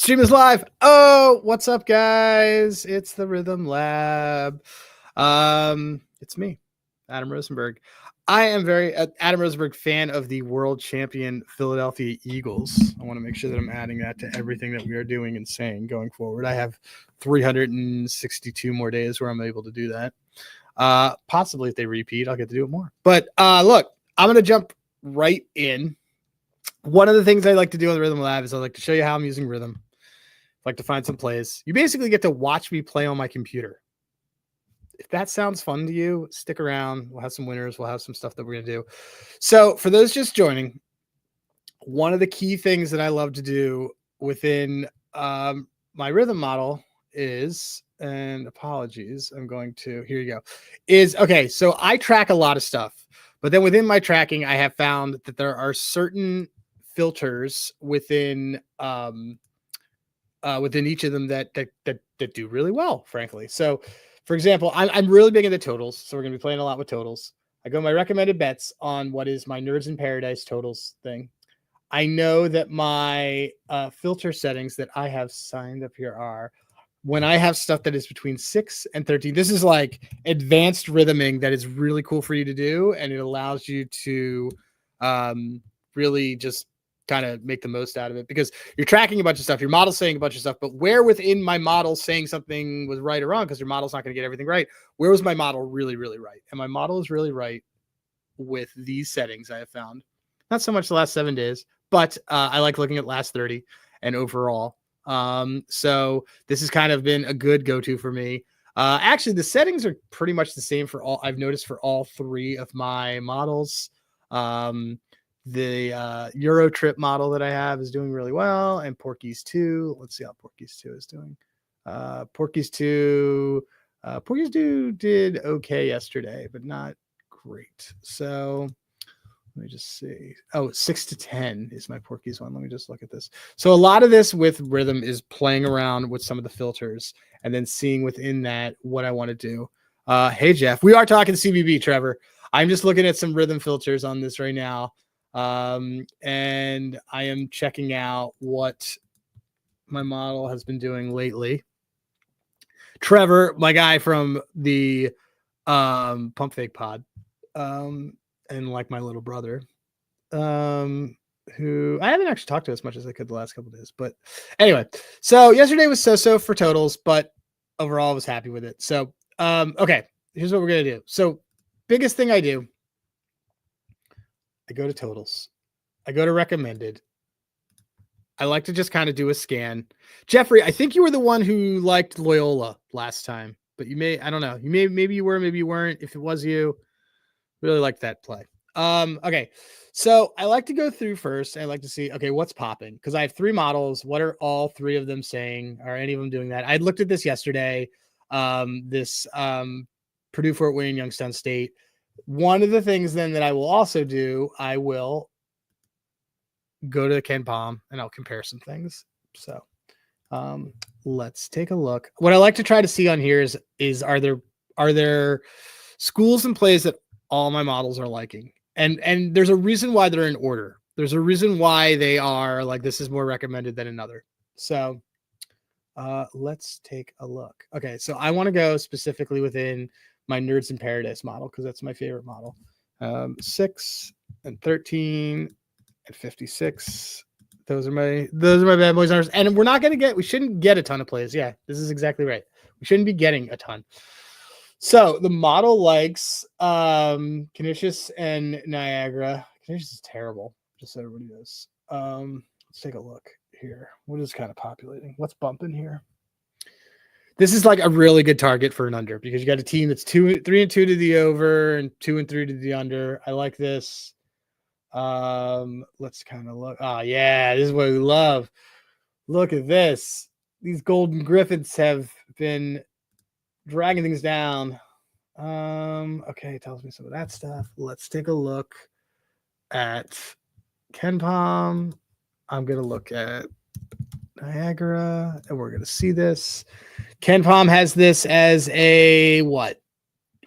Stream is live. Oh, what's up, guys? It's the Rithmm Lab. It's me, Adam Rosenberg. I am very Adam Rosenberg fan of the world champion Philadelphia Eagles. I want to make sure that I'm adding that to everything that we are doing and saying going forward. I have 362 more days where I'm able to do that. Possibly if they repeat, I'll get to do it more. But look, I'm going to jump right in. One of the things I like to do on the Rithmm Lab is I like to show you how I'm using Rithmm. I like to find some plays. You basically get to watch me play on my computer. If that sounds fun to you, stick around. We'll have some winners. We'll have some stuff that we're going to do. So for those just joining, one of the key things that I love to do within my Rithmm model is, and apologies, I'm going to, here you go, is, okay, so I track a lot of stuff, but then within my tracking, I have found that there are certain filters within each of them that do really well, frankly. So, for example, I'm really big into totals, so we're going to be playing a lot with totals. I go my recommended bets on what is my Nerds in Paradise totals thing. I know that my filter settings that I have signed up here are when I have stuff that is between 6 and 13. This is like advanced rhythming that is really cool for you to do, and it allows you to really just kind of make the most out of it, because you're tracking a bunch of stuff, your model's saying a bunch of stuff, but where within my model saying something was right or wrong, because your model's not going to get everything right, where was my model really, really right? And my model is really right with these settings I have found. Not so much the last 7 days, but I like looking at last 30 and overall. So this has kind of been a good go-to for me. Actually, the settings are pretty much the same for all, I've noticed, for all 3 of my models. The Euro Trip model that I have is doing really well, and Porky's 2. Let's see how Porky's 2 is doing. Porky's 2 did okay yesterday, but not great. So let me just see. Oh, 6 to 10 is my Porky's one. Let me just look at this. So a lot of this with Rithmm is playing around with some of the filters and then seeing within that what I want to do. Hey, Jeff, we are talking CBB, Trevor. I'm just looking at some Rithmm filters on this right now. And I am checking out what my model has been doing lately. Trevor, my guy from the Pump Fake Pod, and like my little brother, who I haven't actually talked to as much as I could the last couple of days. But anyway, so yesterday was so-so for totals, but overall I was happy with it. So okay, here's what we're gonna do. So biggest thing I do, I go to totals. I go to recommended. I like to just kind of do a scan. Jeffrey, I think you were the one who liked Loyola last time, but you may, I don't know. Maybe you were, maybe you weren't. If it was you, really liked that play. Okay. So I like to go through first. I like to see, okay, what's popping? Because I have 3 models. What are all 3 of them saying? Are any of them doing that? I looked at this yesterday. This Purdue, Fort Wayne, Youngstown State. One of the things then that I will also do, I will go to Ken Palm and I'll compare some things. So let's take a look. What I like to try to see on here is are there schools and plays that all my models are liking? And there's a reason why they're in order. There's a reason why they are like, this is more recommended than another. So let's take a look. Okay, so I want to go specifically within my Nerds in Paradise model, because that's my favorite model. 6 and 13 and 56. Those are my bad boys numbers. And we shouldn't get a ton of plays. Yeah, this is exactly right. We shouldn't be getting a ton. So the model likes Canisius and Niagara. Canisius is terrible, just so everybody knows. Let's take a look here. What is kind of populating? What's bumping here? This is like a really good target for an under, because you got a team that's 3 and 2 to the over and 2 and 3 to the under. I like this. Let's kind of look. Oh yeah, this is what we love. Look at this. These Golden Griffins have been dragging things down. Okay, it tells me some of that stuff. Let's take a look at Ken Palm. I'm gonna look at Niagara, and we're gonna see this. Ken Palm has this as a what?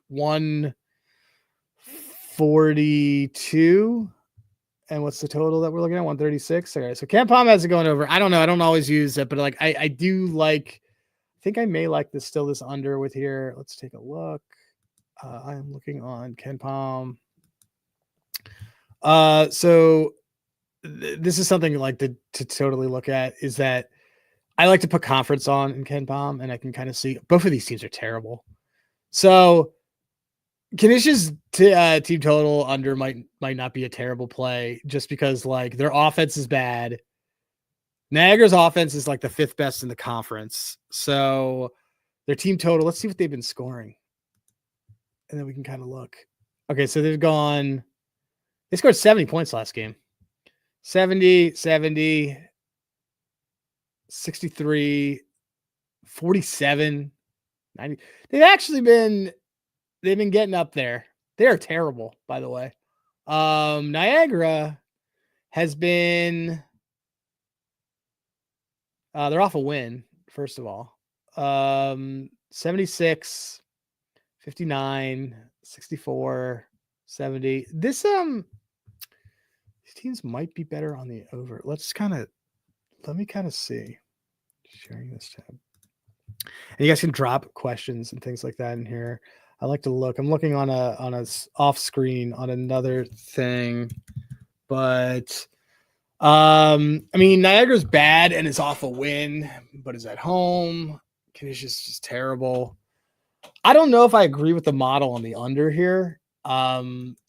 142. And what's the total that we're looking at? 136. Okay, so Ken Palm has it going over. I don't know. I don't always use it, but like I do like. I think I may like this under with here. Let's take a look. I am looking on Ken Palm. So this is something like to totally look at is that I like to put conference on in Ken Palm, and I can kind of see both of these teams are terrible. So Kanish's team total under might not be a terrible play just because like their offense is bad. Niagara's offense is like the 5th best in the conference. So their team total, let's see what they've been scoring. And then we can kind of look. Okay, so they scored 70 points last game. 70, 63, 47, 90. They've been getting up there. They are terrible, by the way. Niagara has been they're off a win, first of all. 76, 59, 64, 70. These teams might be better on the over. Let me kind of see. Sharing this tab. And you guys can drop questions and things like that in here. I like to look. I'm looking on a off screen on another thing, but I mean Niagara's bad and is off a win, but is at home. Kanish is just terrible. I don't know if I agree with the model on the under here.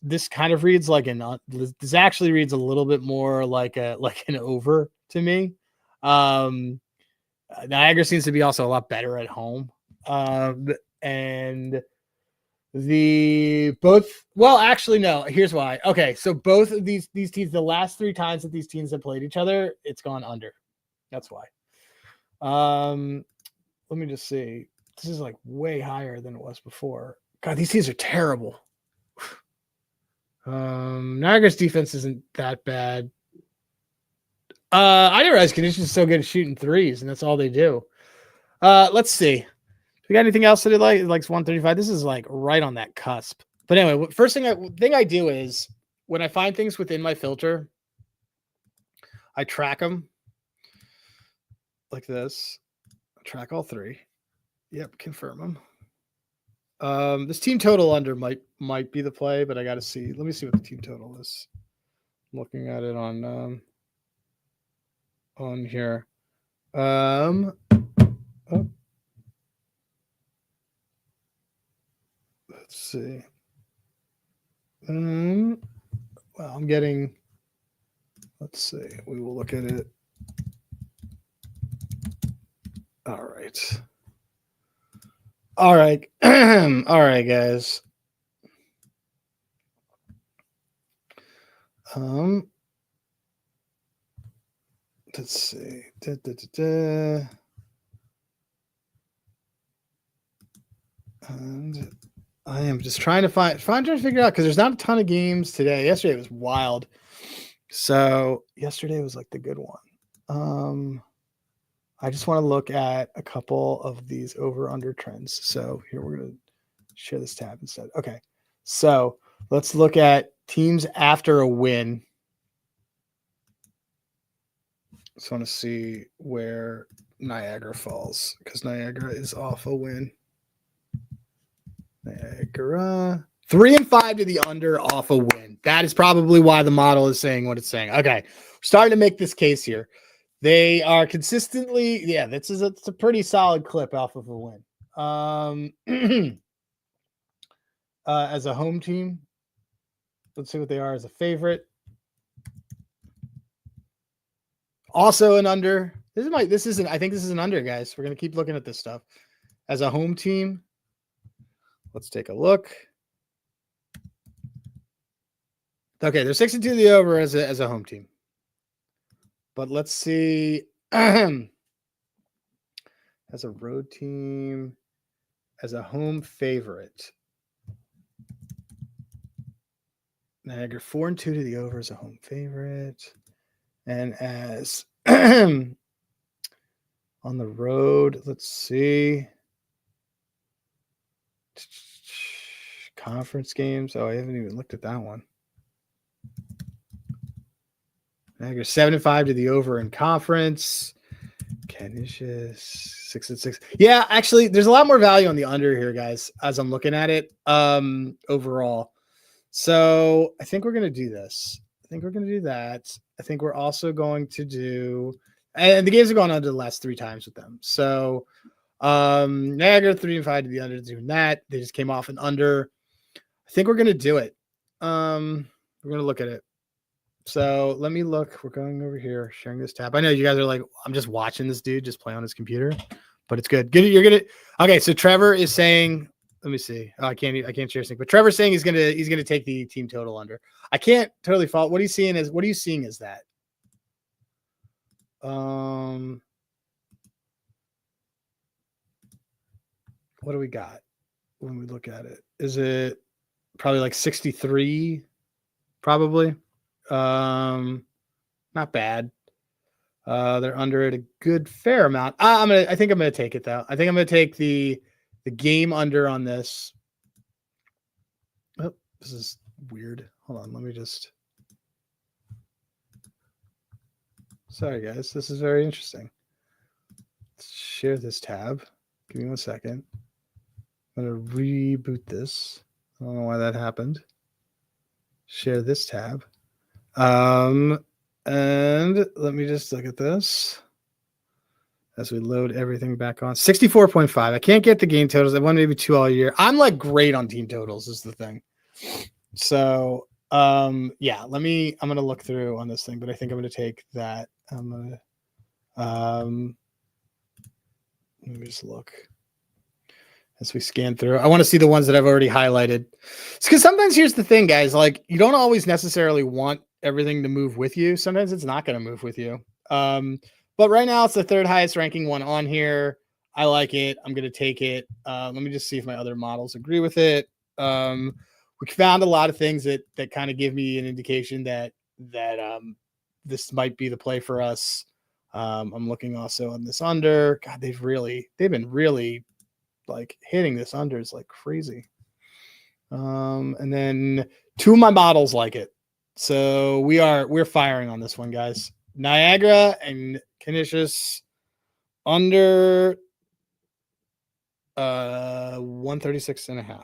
This kind of reads like this actually reads a little bit more like an over to me. Niagara seems to be also a lot better at home. And actually, no, here's why. Okay. So both of these teams, the last 3 times that these teams have played each other, it's gone under. That's why. Let me just see. This is like way higher than it was before. God, these teams are terrible. Niagara's defense isn't that bad. I didn't realize Condition's so good at shooting threes, and that's all they do. Let's see. We got anything else that it likes 135? This is like right on that cusp. But anyway, first thing I do is when I find things within my filter, I track them like this. I track all 3. Yep, confirm them. This team total under might be the play, but I got to see. Let me see what the team total is. I'm looking at it on here. Oh. Let's see. Well, I'm getting. Let's see. We will look at it. All right. All right. All right, guys. Let's see. And I am just trying to figure out because there's not a ton of games today. Yesterday was wild. So yesterday was like the good one. I just want to look at a couple of these over-under trends. So here we're going to share this tab instead. Okay. So let's look at teams after a win. Just want to see where Niagara falls because Niagara is off a win. Niagara 3-5 to the under, off a win. That is probably why the model is saying what it's saying. Okay, we're starting to make this case here. They are consistently, it's a pretty solid clip off of a win. As a home team, let's see what they are as a favorite. Also an under. I think this is an under, guys. We're gonna keep looking at this stuff. As a home team, let's take a look. Okay, they're 6-2 the over as a home team. But let's see. As a road team, as a home favorite. Niagara 4-2 to the over as a home favorite. And as on the road, let's see. Conference games. Oh, I haven't even looked at that one. Niagara 7-5 to the over in conference. Canisius 6-6. Yeah, actually, there's a lot more value on the under here, guys, as I'm looking at it overall. So I think we're going to do this. I think we're going to do that. I think we're also going to do, and the games have gone under the last 3 times with them. So Niagara 3-5 to the under, doing that. They just came off an under. I think we're going to do it. We're going to look at it. So let me look. We're going over here, sharing this tab. I know you guys are like, I'm just watching this dude just play on his computer, but it's good. You're gonna. Okay, so Trevor is saying, let me see. Oh, I can't share something, but Trevor's saying he's gonna take the team total under. I can't totally follow. What are you seeing as that? What do we got when we look at it? Is it probably like 63? Probably. Not bad. They're under it a good fair amount. I think I'm gonna take it though. I think I'm gonna take the game under on this. Oh, this is weird. Hold on, let me just. Sorry guys, this is very interesting. Let's share this tab. Give me 1 second. I'm gonna reboot this. I don't know why that happened. Share this tab. And let me just look at this as we load everything back on. 64.5. I can't get the game totals. I won maybe 2 all year. I'm like great on team totals is the thing. So, yeah, I'm going to look through on this thing, but I think I'm going to take that. I'm going to, let me just look as we scan through. I want to see the ones that I've already highlighted. It's because sometimes here's the thing, guys, like you don't always necessarily want everything to move with you. Sometimes it's not going to move with you. But right now it's the 3rd highest ranking one on here. I like it. I'm going to take it. Let me just see if my other models agree with it. We found a lot of things that kind of give me an indication that this might be the play for us. I'm looking also on this under. God, they've been really like hitting this under is like crazy. And then 2 of my models like it. So we're firing on this one, guys. Niagara and Canisius under 136.5.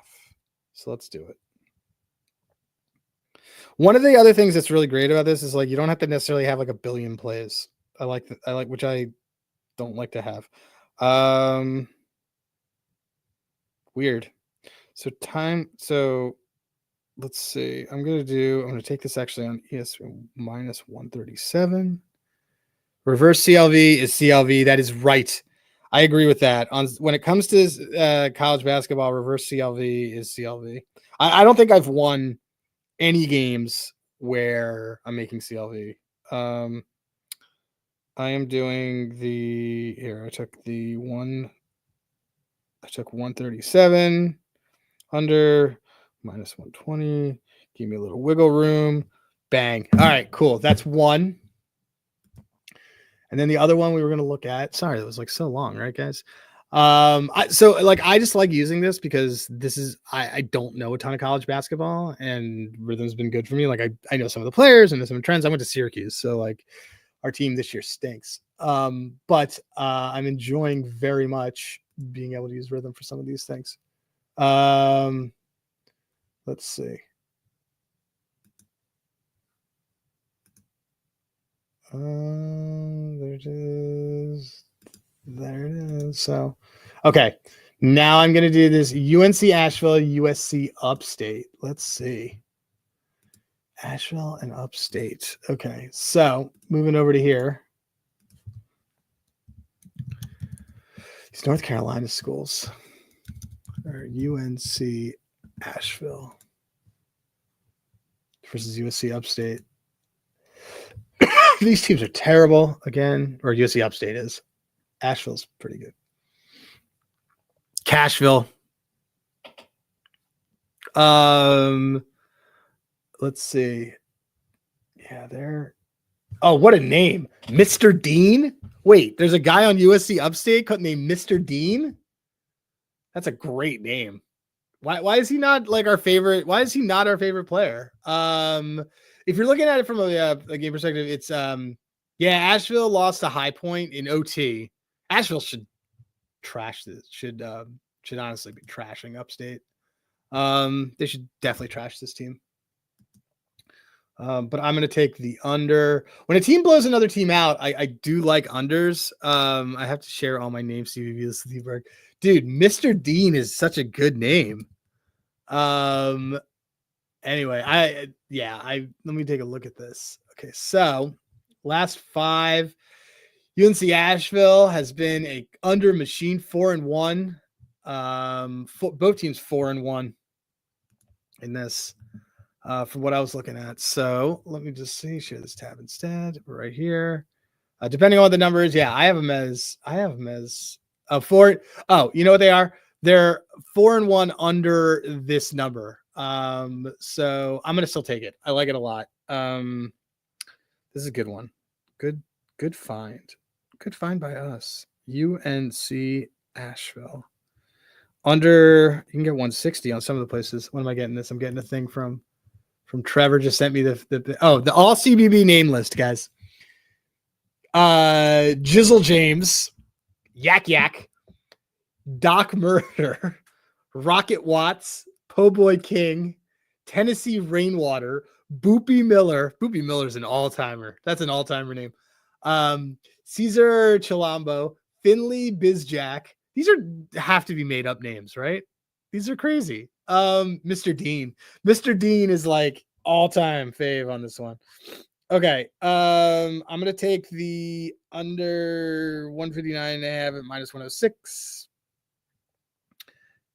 So let's do it. One of the other things that's really great about this is like you don't have to necessarily have like a billion plays. I like which I don't like to have. Weird. So let's see. I'm going to take this actually on ES minus 137. Reverse CLV is CLV. That is right. I agree with that. When it comes to college basketball, reverse CLV is CLV. I don't think I've won any games where I'm making CLV. I am doing I took 137 under minus 120. Give me a little wiggle room. Bang. All right, cool. That's one. And then the other one we were going to look at. Sorry, that was like so long, right, guys? I just like using this because this is I don't know a ton of college basketball, and Rhythm's been good for me. Like I know some of the players and some trends. I went to Syracuse, so like our team this year stinks. But I'm enjoying very much being able to use Rhythm for some of these things. Let's see. There it is. There it is. So, okay. Now I'm going to do this UNC Asheville, USC Upstate. Let's see. Asheville and Upstate. Okay. So moving over to here. These North Carolina schools are UNC Asheville versus USC Upstate. These teams are terrible again, or USC Upstate is. Asheville's pretty good. Cashville. Let's see. Yeah, they're. Oh, what a name. Mr. Dean? Wait, there's a guy on USC Upstate named Mr. Dean? That's a great name. Why is he not like our favorite? Why is he not our favorite player? if you're looking at it from a game perspective, it's Asheville lost a High Point in OT. Asheville should trash this. Should honestly be trashing Upstate. They should definitely trash this team. But I'm going to take the under. When a team blows another team out, I do like unders. I have to share all my names, CVV Sleeberg. Dude, Mr. Dean is such a good name. Anyway, let me take a look at this. Okay, so last 5, UNC Asheville has been a under machine, 4-1. Both teams 4-1 in this. From what I was looking at. So let me just share this tab instead right here. Depending on the numbers, I have them as 4. Oh, you know what they are? They're 4-1 under this number. So I'm gonna still take it. I like it a lot. This is a good one. Good find. Good find by us. UNC Asheville. Under, you can get 160 on some of the places. When am I getting this? I'm getting a thing from Trevor. Just sent me the all CBB name list, guys. Jizzle James, Yak, Doc Murder, Rocket Watts, Po Boy King, Tennessee Rainwater, Boopy Miller. Boopy Miller's an all-timer. That's an all-timer name. Caesar Chilambo, Finley Bizjack. These have to be made up names, right? These are crazy. Mr. Dean. Mr. Dean is like all-time fave on this one. Okay. I'm gonna take the under 159 and a half at minus 106.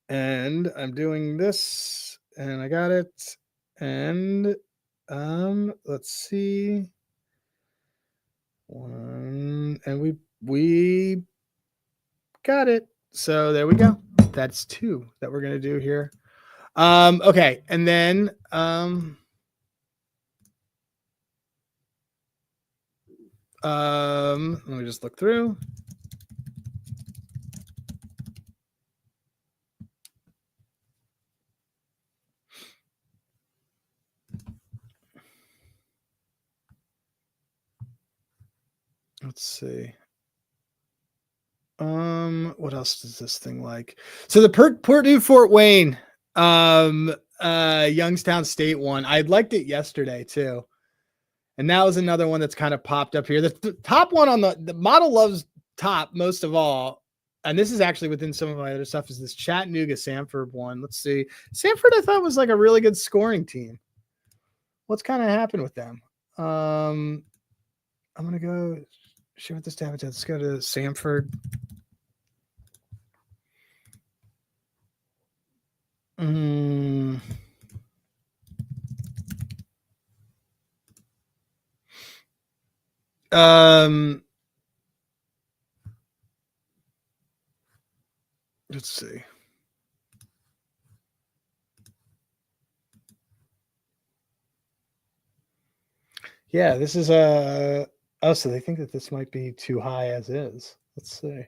And I'm doing this, and I got it. And let's see. And we got it. So there we go. That's 2 that we're gonna do here. Okay, and then let me just look through. Let's see. What else does this thing like? So the Purdue Fort Wayne, Youngstown State one. I liked it yesterday too, and that was another one that's kind of popped up here. The top one on the model loves top most of all, and this is actually within some of my other stuff. Is this Chattanooga Samford one? Let's see. Samford I thought was like a really good scoring team. What's kind of happened with them? I'm gonna go share with this tab. Let's go to Samford. Let's see. Yeah, this is so they think that this might be too high as is. Let's see.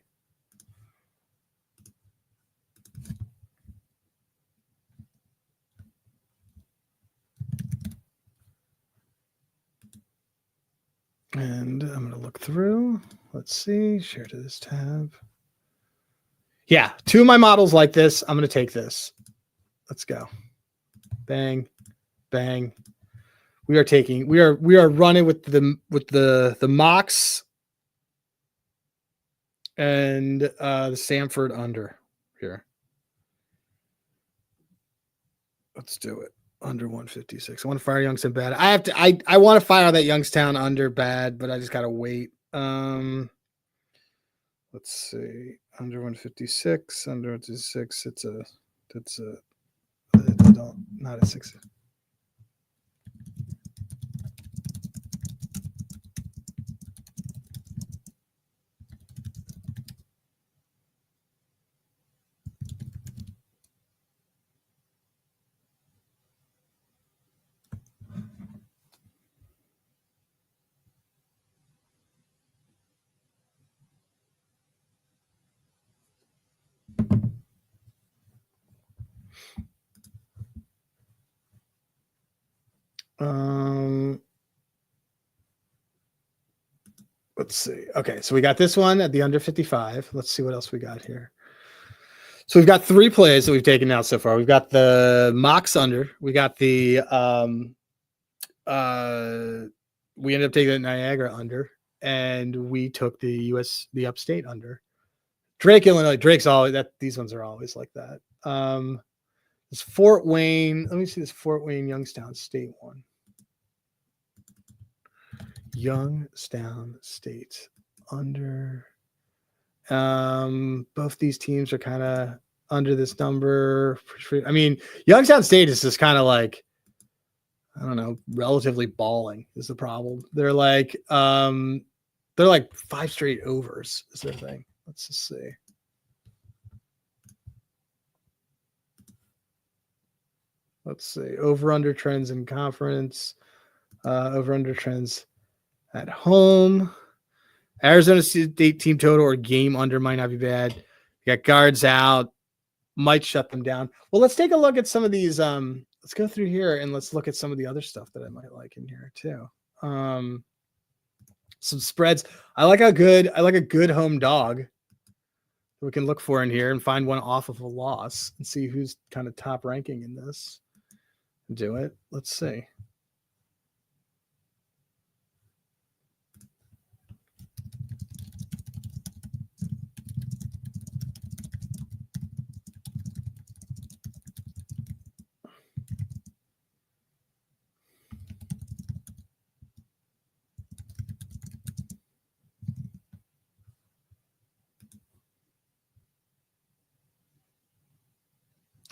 And I'm going to look through. Let's see. Share to this tab. Yeah, 2 of my models like this. I'm going to take this. Let's go. Bang, bang. We are running with the Mox and the Samford under here. Let's do it. Under 156. I want to fire Youngstown bad. I want to fire that Youngstown under bad, but I just gotta wait. Let's see. Under 156, under 156. That's not a 6. Let's see. Okay, so we got this one at the under 55. Let's see what else we got here. So we've got 3 plays that we've taken out so far. We've got the Mox under. We got the we ended up taking the Niagara under, and we took the upstate under. Drake, Illinois. Drake's always that. These ones are always like that. This Fort Wayne. Let me see this Fort Wayne Youngstown State one. Youngstown State under. Both these teams are kind of under this number. I mean, Youngstown State is just kind of like, I don't know, relatively balling is the problem. They're like 5 straight overs is their thing. Let's just see. Let's see. Over under trends in conference. Over under trends at home. Arizona State team total or game under might not be bad. You got guards out. Might shut them down. Well, let's take a look at some of these. Let's go through here and let's look at some of the other stuff that I might like in here too. Some spreads. I like a good home dog we can look for in here and find one off of a loss and see who's kind of top ranking in this. Do it. Let's see.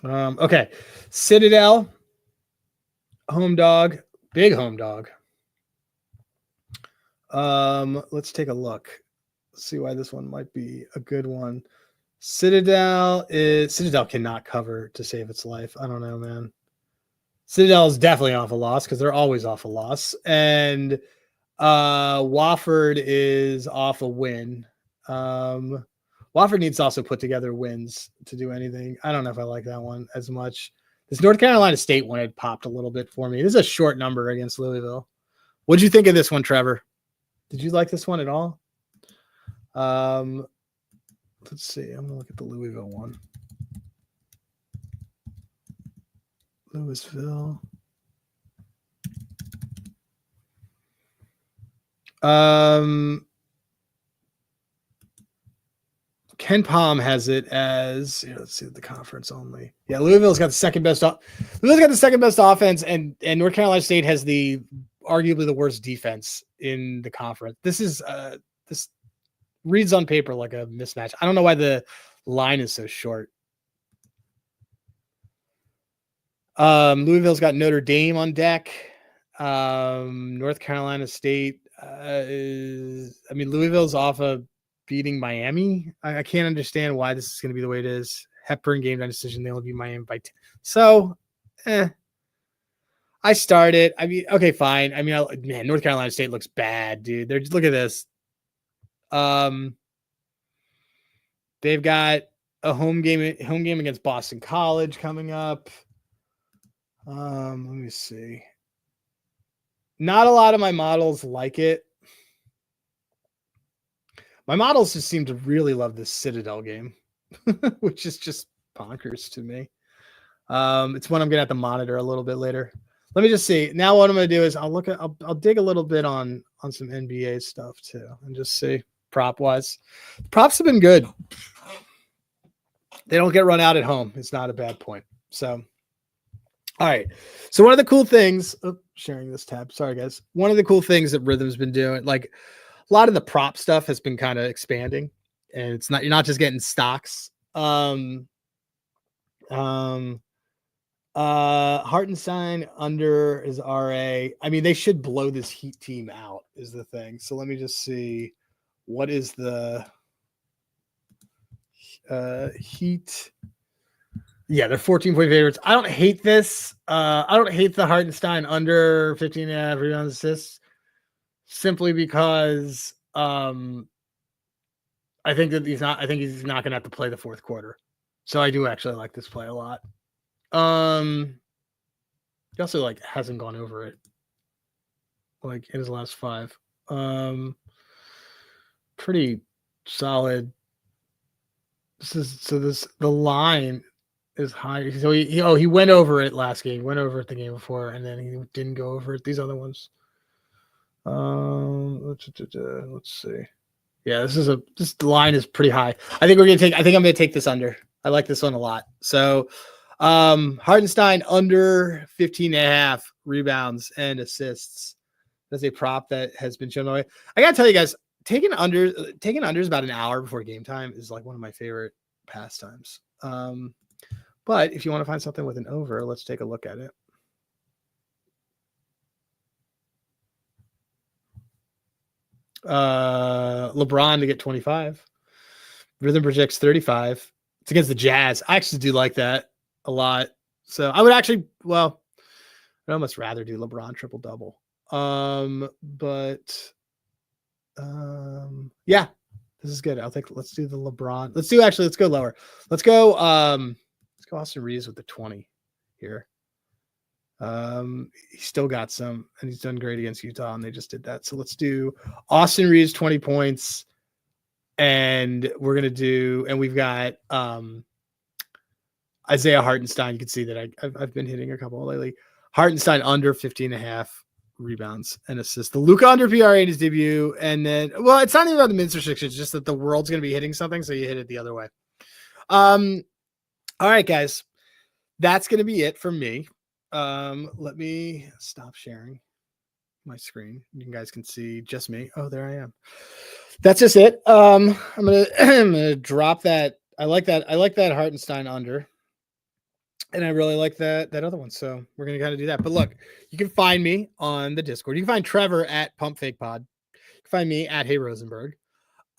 Okay. Citadel, home dog, big home dog. Let's take a look. Let's see why this one might be a good one. Citadel cannot cover to save its life. I don't know, man. Citadel is definitely off a loss because they're always off a loss. And Wofford is off a win. Wofford needs to also put together wins to do anything. I don't know if I like that one as much. This North Carolina State one had popped a little bit for me. This is a short number against Louisville. What'd you think of this one, Trevor? Did you like this one at all? Let's see. I'm going to look at the Louisville one. Louisville. Ken Palm has it as, let's see, the conference only. Yeah, Louisville's got the second best. Louisville's got the second best offense, and North Carolina State has the arguably the worst defense in the conference. This reads on paper like a mismatch. I don't know why the line is so short. Louisville's got Notre Dame on deck. North Carolina State Louisville's off of beating Miami. I can't understand why this is going to be the way it is. Hepburn game time decision. They only beat Miami by 10. So, I started. Okay, fine. Man, North Carolina State looks bad, dude. Look at this. They've got a home game against Boston College coming up. Let me see. Not a lot of my models like it. My models just seem to really love this Citadel game, which is just bonkers to me. It's one I'm gonna have to monitor a little bit later. Let me just see. Now what I'm gonna do is I'll dig a little bit on some NBA stuff too, and just see prop wise. Props have been good. They don't get run out at home. It's not a bad point. So, all right. So one of the cool things, sharing this tab. Sorry guys. One of the cool things that Rithm's been doing, like a lot of the prop stuff has been kind of expanding, and you're not just getting stocks. Hartenstein under is RA. They should blow this Heat team out is the thing. So let me just see what is the Heat. Yeah, they're 14-point favorites. I don't hate this. I don't hate the Hartenstein under 15.5 rebounds assists simply because I think he's not going to have to play the fourth quarter. So I do actually like this play a lot. He also hasn't gone over it in his last 5. pretty solid. The line is high. So he went over it last game, went over it the game before, and then he didn't go over it these other ones. Let's see. Yeah, this line is pretty high. I think I'm gonna take this under. I like this one a lot. So Hartenstein under 15.5 rebounds and assists. That's a prop that has been shown away. I gotta tell you guys, taking unders about an hour before game time is like one of my favorite pastimes. But if you want to find something with an over, let's take a look at it. LeBron to get 25. Rithmm projects 35. It's against the Jazz. I actually do like that a lot. So I would actually, well, I'd almost rather do LeBron triple double. Yeah, this is good. Let's do the LeBron. Let's go lower. Let's go Austin Reeves with the 20 here. He still got some, and he's done great against Utah, and they just did that. So let's do Austin Reeves 20 points, and we've got Isaiah Hartenstein. You can see that I've been hitting a couple lately. Hartenstein under 15.5 rebounds and assists. The Luka under PRA in his debut, and then it's not even about the minutes restriction, it's just that the world's going to be hitting something, so you hit it the other way. All right, guys, that's going to be it for me. Let me stop sharing my screen. You guys can see just me. Oh, there I am. That's just it. I'm gonna drop that. I like that Hartenstein under, and I really like that other one. So we're gonna kind of do that. But look, you can find me on the Discord. You can find Trevor at Pump Fake Pod. You can find me at Hey Rosenberg.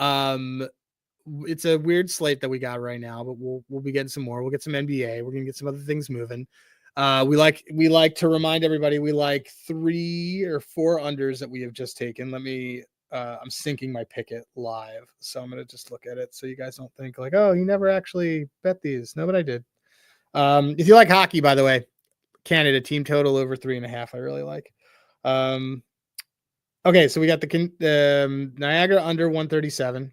It's a weird slate that we got right now, but we'll be getting some more. We'll get some NBA. We're gonna get some other things moving. We like to remind everybody we like 3 or 4 unders that we have just taken. Let me I'm syncing my picket live, so I'm gonna just look at it so you guys don't think like, oh, you never actually bet these. No, but I did. If you like hockey, by the way, Canada team total over 3.5. I really like. Okay, so we got the Niagara under 137.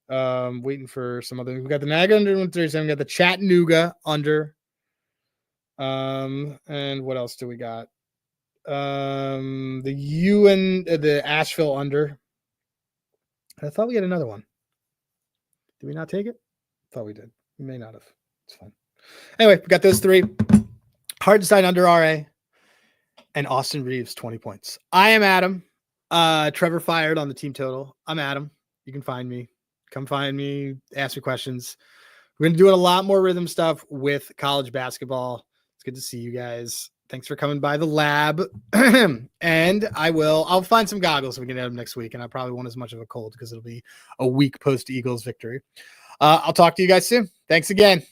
Waiting for some other. We got the Niagara under 137. We got the Chattanooga under. And what else do we got? The Asheville under. I thought we had another one. Did we not take it? Thought we did. We may not have. It's fine. Anyway, we got those 3. Hartenstein under RA and Austin Reeves 20 points. I am Adam. Trevor fired on the team total. I'm Adam. You can find me. Come find me. Ask me questions. We're going to do a lot more Rithmm stuff with college basketball. It's good to see you guys. Thanks for coming by the lab. And I'll find some goggles so we can have them next week. And I probably won't as much of a cold because it'll be a week post Eagles victory. I'll talk to you guys soon. Thanks again.